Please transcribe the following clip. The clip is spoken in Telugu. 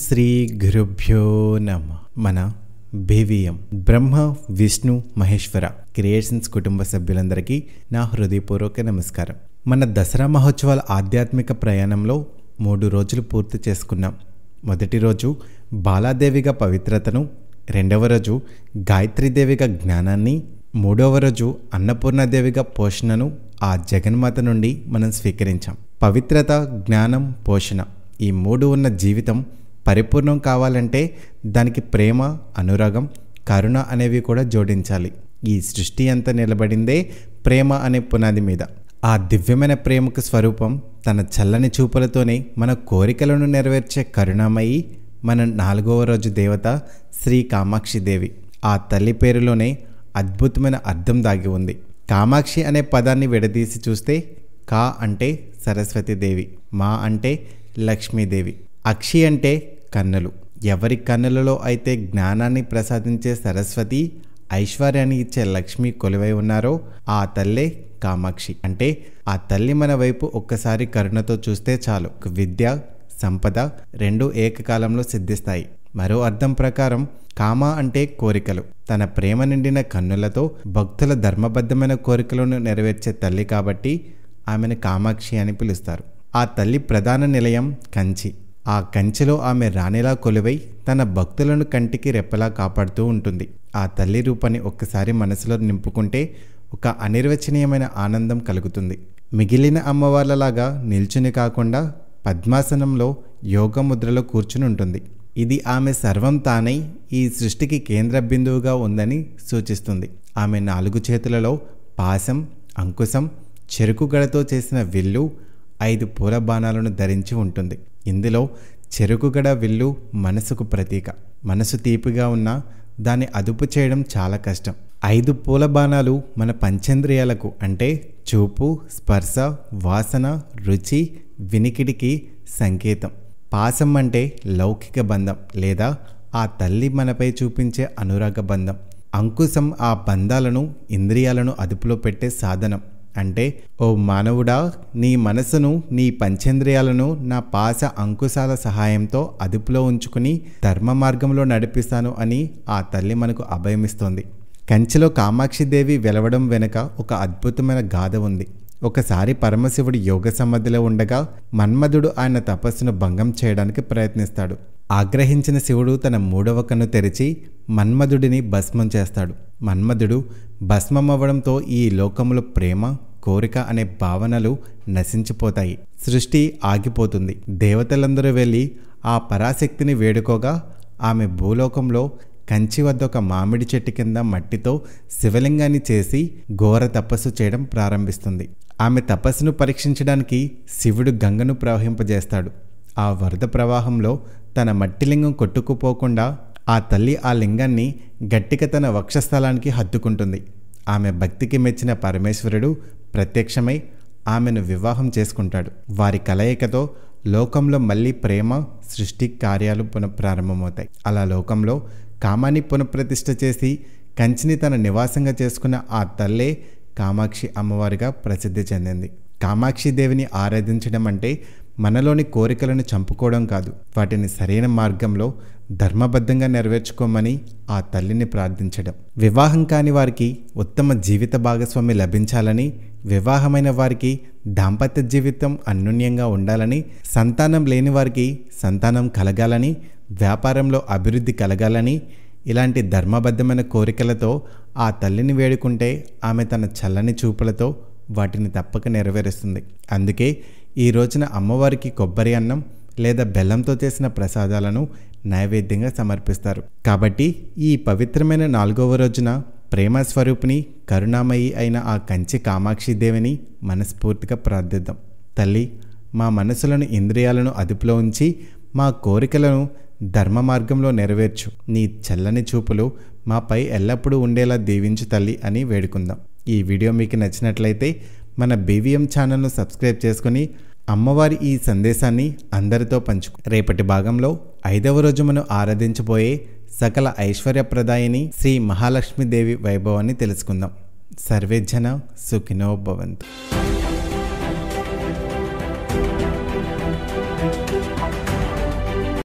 శ్రీ గురుభ్యో నమ. మన BVM బ్రహ్మ విష్ణు మహేశ్వర క్రియేషన్స్ కుటుంబ సభ్యులందరికీ నా హృదయపూర్వక నమస్కారం. మన దసరా మహోత్సవాల ఆధ్యాత్మిక ప్రయాణంలో 3 రోజులు పూర్తి చేసుకున్నాం. మొదటి రోజు బాలాదేవిగా పవిత్రతను, రెండవ రోజు గాయత్రీదేవిగా జ్ఞానాన్ని, మూడవ రోజు అన్నపూర్ణాదేవిగా పోషణను ఆ జగన్మాత నుండి మనం స్వీకరించాం. పవిత్రత, జ్ఞానం, పోషణ ఈ 3 ఉన్న జీవితం పరిపూర్ణం కావాలంటే దానికి ప్రేమ, అనురాగం, కరుణ అనేవి కూడా జోడించాలి. ఈ సృష్టి అంతా నిలబడిందే ప్రేమ అనే పునాది మీద. ఆ దివ్యమైన ప్రేమకు స్వరూపం తన చల్లని చూపులతోనే మన కోరికలను నెరవేర్చే కరుణామయి మన 4వ రోజు దేవత శ్రీ కామాక్షిదేవి. ఆ తల్లి పేరులోనే అద్భుతమైన అర్థం దాగి ఉంది. కామాక్షి అనే పదాన్ని విడదీసి చూస్తే కా అంటే సరస్వతీదేవి, మా అంటే లక్ష్మీదేవి, అక్షి అంటే కన్నులు. ఎవరి కన్నులలో అయితే జ్ఞానాన్ని ప్రసాదించే సరస్వతి, ఐశ్వర్యాన్ని ఇచ్చే లక్ష్మి కొలువై ఉన్నారో ఆ తల్లే కామాక్షి. అంటే ఆ తల్లి మన వైపు ఒక్కసారి కరుణతో చూస్తే చాలు, విద్య, సంపద రెండూ ఏకకాలంలో సిద్ధిస్తాయి. మరో అర్థం ప్రకారం కామ అంటే కోరికలు. తన ప్రేమ నిండిన కన్నులతో భక్తుల ధర్మబద్ధమైన కోరికలను నెరవేర్చే తల్లి కాబట్టి ఆమెను కామాక్షి అని పిలుస్తారు. ఆ తల్లి ప్రధాన నిలయం కంచి. ఆ కంచిలో ఆమె రాణిలా కొలువై తన భక్తులను కంటికి రెప్పలా కాపాడుతూ ఉంటుంది. ఆ తల్లి రూపాన్ని ఒక్కసారి మనసులో నింపుకుంటే ఒక అనిర్వచనీయమైన ఆనందం కలుగుతుంది. మిగిలిన అమ్మవార్లలాగా నిల్చుని కాకుండా పద్మాసనంలో యోగ ముద్రలో కూర్చుని ఉంటుంది. ఇది ఆమె సర్వం తానై ఈ సృష్టికి కేంద్ర బిందువుగా ఉందని సూచిస్తుంది. ఆమె 4 చేతులలో పాశం, అంకుశం, చెరుకు గడతో చేసిన విల్లు, 5 పూల బాణాలను ధరించి ఉంటుంది. ఇందులో చెరుకుగడ విల్లు మనసుకు ప్రతీక. మనసు తీపిగా ఉన్నా దాన్ని అదుపు చేయడం చాలా కష్టం. 5 పూల బాణాలు మన పంచేంద్రియాలకు అంటే చూపు, స్పర్శ, వాసన, రుచి, వినికిడికి సంకేతం. పాశం అంటే లౌకిక బంధం లేదా ఆ తల్లి మనపై చూపించే అనురాగ బంధం. అంకుశం ఆ బంధాలను, ఇంద్రియాలను అదుపులో పెట్టే సాధనం. అంటే ఓ మానవుడా, నీ మనసును, నీ పంచేంద్రియాలను నా పాశ అంకుశాల సహాయంతో అదుపులో ఉంచుకుని ధర్మ మార్గంలో నడిపిస్తాను అని ఆ తల్లి మనకు అభయమిస్తోంది. కంచిలో కామాక్షిదేవి వెలవడం వెనుక ఒక అద్భుతమైన గాథ ఉంది. ఒకసారి పరమశివుడు యోగ సమాధిలో ఉండగా మన్మధుడు ఆయన తపస్సును భంగం చేయడానికి ప్రయత్నిస్తాడు. ఆగ్రహించిన శివుడు తన 3వ కన్ను తెరిచి మన్మధుడిని భస్మం చేస్తాడు. మన్మధుడు భస్మం అవ్వడంతో ఈ లోకంలో ప్రేమ, కోరిక అనే భావనలు నశించిపోతాయి. సృష్టి ఆగిపోతుంది. దేవతలందరూ వెళ్ళి ఆ పరాశక్తిని వేడుకోగా ఆమె భూలోకంలో కంచి వద్ద ఒక మామిడి చెట్టు కింద మట్టితో శివలింగాన్ని చేసి ఘోర తపస్సు చేయడం ప్రారంభిస్తుంది. ఆమె తపస్సును పరీక్షించడానికి శివుడు గంగను ప్రవహింపజేస్తాడు. ఆ వరద ప్రవాహంలో తన మట్టిలింగం కొట్టుకుపోకుండా ఆ తల్లి ఆ లింగాన్ని గట్టిగా తన వక్షస్థలానికి హత్తుకుంటుంది. ఆమె భక్తికి మెచ్చిన పరమేశ్వరుడు ప్రత్యక్షమై ఆమెను వివాహం చేసుకుంటాడు. వారి కలయికతో లోకంలో మళ్ళీ ప్రేమ, సృష్టి కార్యాలు పునఃప్రారంభమవుతాయి. అలా లోకంలో కామాన్ని పునఃప్రతిష్ఠ చేసి కంచిని తన నివాసంగా చేసుకున్న ఆ తల్లే కామాక్షి అమ్మవారిగా ప్రసిద్ధి చెందింది. కామాక్షి దేవిని ఆరాధించడం అంటే మనలోని కోరికలను చంపుకోవడం కాదు, వాటిని సరైన మార్గంలో ధర్మబద్ధంగా నెరవేర్చుకోమని ఆ తల్లిని ప్రార్థించడం. వివాహం కాని వారికి ఉత్తమ జీవిత భాగస్వామి లభించాలని, వివాహమైన వారికి దాంపత్య జీవితం అన్యోన్యంగా ఉండాలని, సంతానం లేని వారికి సంతానం కలగాలని, వ్యాపారంలో అభివృద్ధి కలగాలని, ఇలాంటి ధర్మబద్ధమైన కోరికలతో ఆ తల్లిని వేడుకుంటే ఆమె తన చల్లని చూపులతో వాటిని తప్పక నెరవేరుస్తుంది. అందుకే ఈ రోజున అమ్మవారికి కొబ్బరి అన్నం లేదా బెల్లంతో చేసిన ప్రసాదాలను నైవేద్యంగా సమర్పిస్తారు. కాబట్టి ఈ పవిత్రమైన 4వ రోజున ప్రేమ స్వరూపిణి, కరుణామయి అయిన ఆ కంచి కామాక్షిదేవిని మనస్ఫూర్తిగా ప్రార్థిద్దాం. తల్లి, మా మనసులను, ఇంద్రియాలను అదుపులో ఉంచి మా కోరికలను ధర్మ మార్గంలో నెరవేర్చు. నీ చల్లని చూపులు మాపై ఎల్లప్పుడూ ఉండేలా దీవించు తల్లి అని వేడుకుందాం. ఈ వీడియో మీకు నచ్చినట్లయితే మన BVM ఛానల్ను సబ్స్క్రైబ్ చేసుకుని అమ్మవారి ఈ సందేశాన్ని అందరితో పంచుకో. రేపటి భాగంలో 5వ రోజు మనం ఆరాధించబోయే సకల ఐశ్వర్యప్రదాయిని శ్రీ మహాలక్ష్మీదేవి వైభవాన్ని తెలుసుకుందాం. సర్వే జన సుఖినో భవంతు.